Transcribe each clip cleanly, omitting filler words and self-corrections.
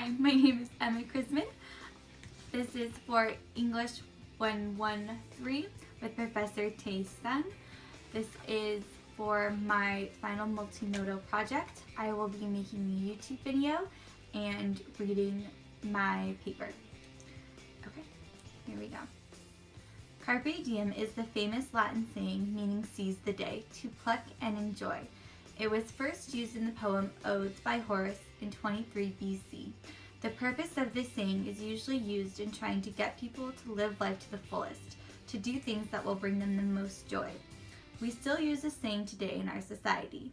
Hi, my name is Emma Chrisman. This is for English 113 with Professor Tay Sun. This is for my final multimodal project. I will be making a YouTube video and reading my paper. Okay, here we go. Carpe diem is the famous Latin saying meaning seize the day, to pluck and enjoy. It was first used in the poem Odes by Horace in 23 BC. The purpose of this saying is usually used in trying to get people to live life to the fullest, to do things that will bring them the most joy. We still use this saying today in our society.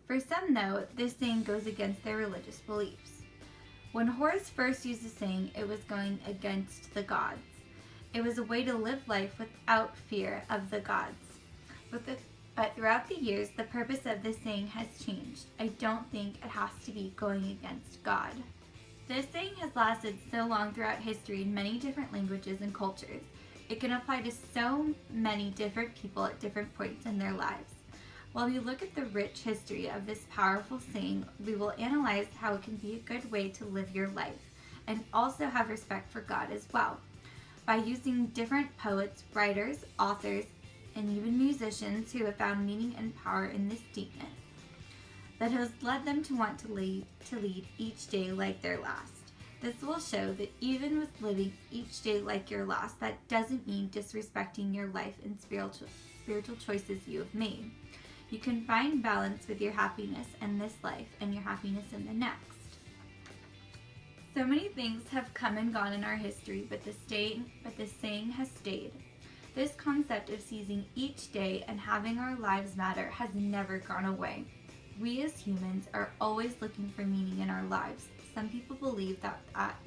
For some, though, this saying goes against their religious beliefs. When Horace first used the saying, it was going against the gods. It was a way to live life without fear of the gods. But throughout the years, the purpose of this saying has changed. I don't think it has to be going against God. This saying has lasted so long throughout history in many different languages and cultures. It can apply to so many different people at different points in their lives. While we look at the rich history of this powerful saying, we will analyze how it can be a good way to live your life and also have respect for God as well. By using different poets, writers, authors, and even musicians who have found meaning and power in this statement that has led them to want to lead each day like their last. This will show that even with living each day like your last, that doesn't mean disrespecting your life and spiritual choices you have made. You can find balance with your happiness in this life and your happiness in the next. So many things have come and gone in our history, but this saying has stayed. This concept of seizing each day and having our lives matter has never gone away. We as humans are always looking for meaning in our lives. Some people believe that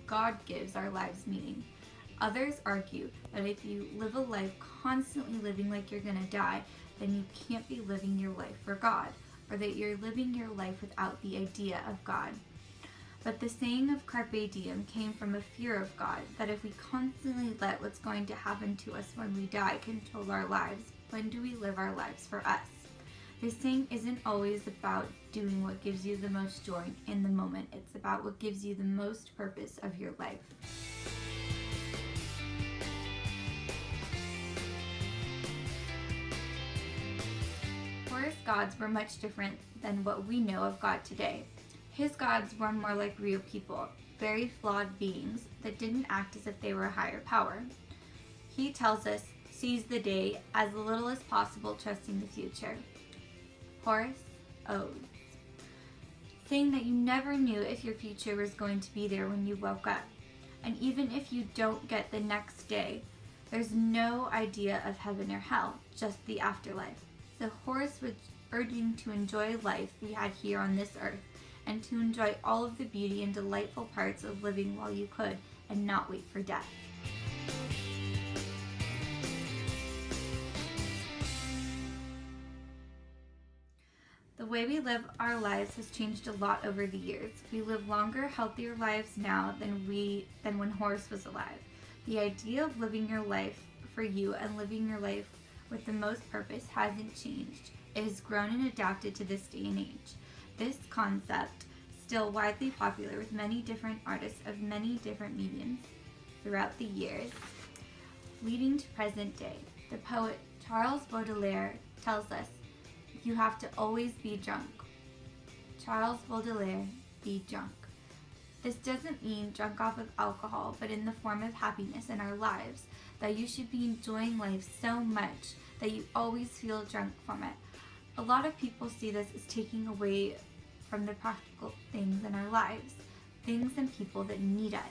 God gives our lives meaning. Others argue that if you live a life constantly living like you're going to die, then you can't be living your life for God, or that you're living your life without the idea of God. But the saying of Carpe Diem came from a fear of God, that if we constantly let what's going to happen to us when we die control our lives, when do we live our lives for us? This saying isn't always about doing what gives you the most joy in the moment. It's about what gives you the most purpose of your life. Horace's gods were much different than what we know of God today. His gods were more like real people, very flawed beings that didn't act as if they were a higher power. He tells us, seize the day, as little as possible, trusting the future. Horace Odes, saying that you never knew if your future was going to be there when you woke up. And even if you don't get the next day, there's no idea of heaven or hell, just the afterlife. So Horace was urging to enjoy life we had here on this earth, and to enjoy all of the beauty and delightful parts of living while you could, and not wait for death. The way we live our lives has changed a lot over the years. We live longer, healthier lives now than when Horace was alive. The idea of living your life for you and living your life with the most purpose hasn't changed. It has grown and adapted to this day and age. This concept, still widely popular with many different artists of many different mediums throughout the years, leading to present day. The poet Charles Baudelaire tells us, you have to always be drunk. Charles Baudelaire, be drunk. This doesn't mean drunk off of alcohol, but in the form of happiness in our lives, that you should be enjoying life so much that you always feel drunk from it. A lot of people see this as taking away from the practical things in our lives, things and people that need us.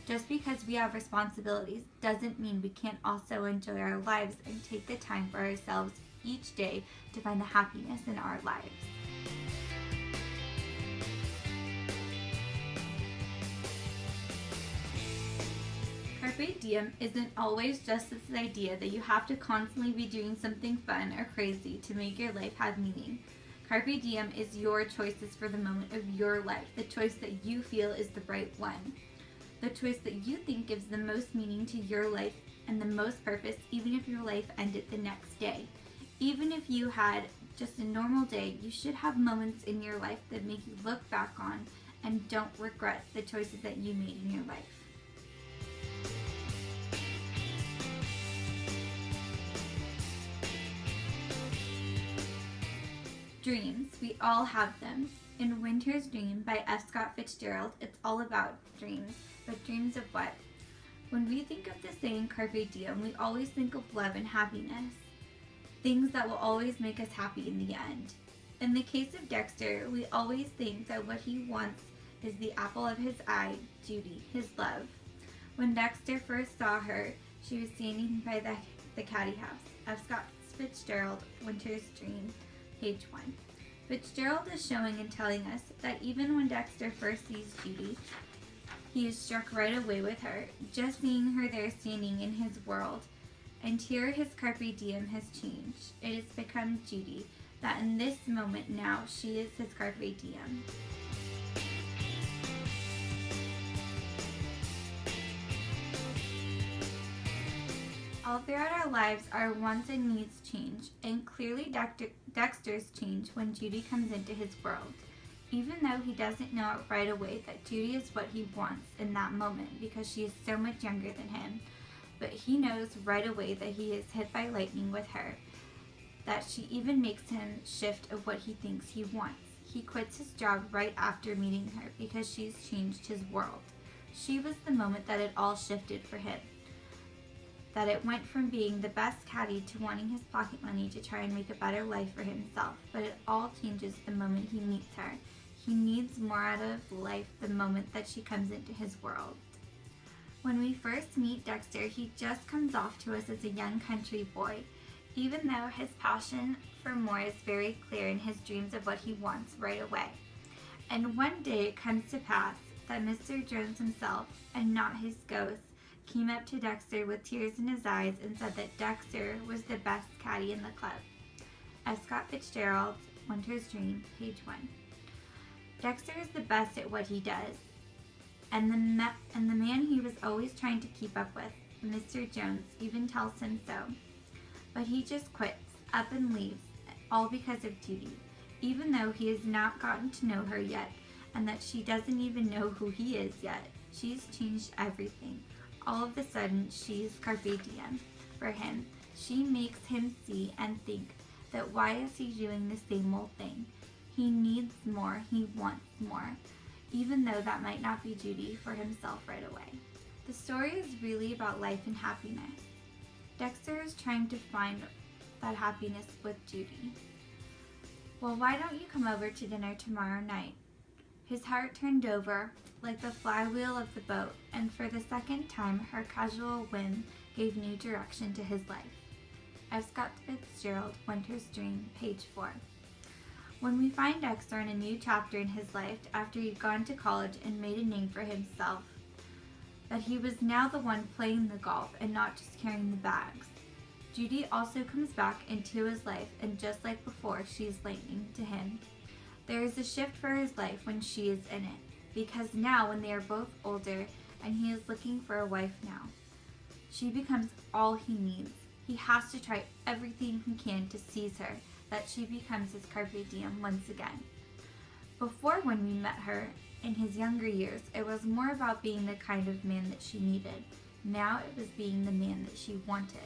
Just because we have responsibilities doesn't mean we can't also enjoy our lives and take the time for ourselves each day to find the happiness in our lives. Carpe diem isn't always just this idea that you have to constantly be doing something fun or crazy to make your life have meaning. Carpe diem is your choices for the moment of your life, the choice that you feel is the right one, the choice that you think gives the most meaning to your life and the most purpose, even if your life ended the next day. Even if you had just a normal day, you should have moments in your life that make you look back on and don't regret the choices that you made in your life. Dreams, we all have them. In Winter's Dream by F. Scott Fitzgerald, it's all about dreams. But dreams of what? When we think of the saying carpe diem, we always think of love and happiness. Things that will always make us happy in the end. In the case of Dexter, we always think that what he wants is the apple of his eye, Judy, his love. When Dexter first saw her, she was standing by the caddy house. F. Scott Fitzgerald, Winter's Dream, page 1. Fitzgerald is showing and telling us that even when Dexter first sees Judy, he is struck right away with her, just seeing her there standing in his world. And here his carpe diem has changed. It has become Judy, that in this moment now she is his carpe diem. All throughout our lives, our wants and needs change, and clearly Dexter's change when Judy comes into his world. Even though he doesn't know it right away that Judy is what he wants in that moment because she is so much younger than him, but he knows right away that he is hit by lightning with her, that she even makes him shift of what he thinks he wants. He quits his job right after meeting her because she's changed his world. She was the moment that it all shifted for him. That it went from being the best caddy to wanting his pocket money to try and make a better life for himself. But it all changes the moment he meets her. He needs more out of life the moment that she comes into his world. When we first meet Dexter, he just comes off to us as a young country boy, even though his passion for more is very clear in his dreams of what he wants right away. And one day it comes to pass that Mr. Jones himself, and not his ghost, came up to Dexter with tears in his eyes and said that Dexter was the best caddy in the club. F. Scott Fitzgerald, Winter's Dream, page 1. Dexter is the best at what he does, and the man he was always trying to keep up with, Mr. Jones, even tells him so. But he just quits, up and leaves, all because of Judy, even though he has not gotten to know her yet, and that she doesn't even know who he is yet. She's changed everything. All of a sudden, she's carpe diem for him. She makes him see and think that why is he doing the same old thing? He needs more, he wants more, even though that might not be Judy for himself right away. The story is really about life and happiness. Dexter is trying to find that happiness with Judy. Well, why don't you come over to dinner tomorrow night? His heart turned over like the flywheel of the boat, and for the second time her casual whim gave new direction to his life. F. Scott Fitzgerald, Winter's Dream, page 4. When we find Dexter in a new chapter in his life after he'd gone to college and made a name for himself, that he was now the one playing the golf and not just carrying the bags. Judy also comes back into his life, and just like before, she is lightning to him. There is a shift for his life when she is in it, because now when they are both older and he is looking for a wife now, she becomes all he needs. He has to try everything he can to seize her, that she becomes his carpe diem once again. Before, when we met her in his younger years, it was more about being the kind of man that she needed. Now it was being the man that she wanted.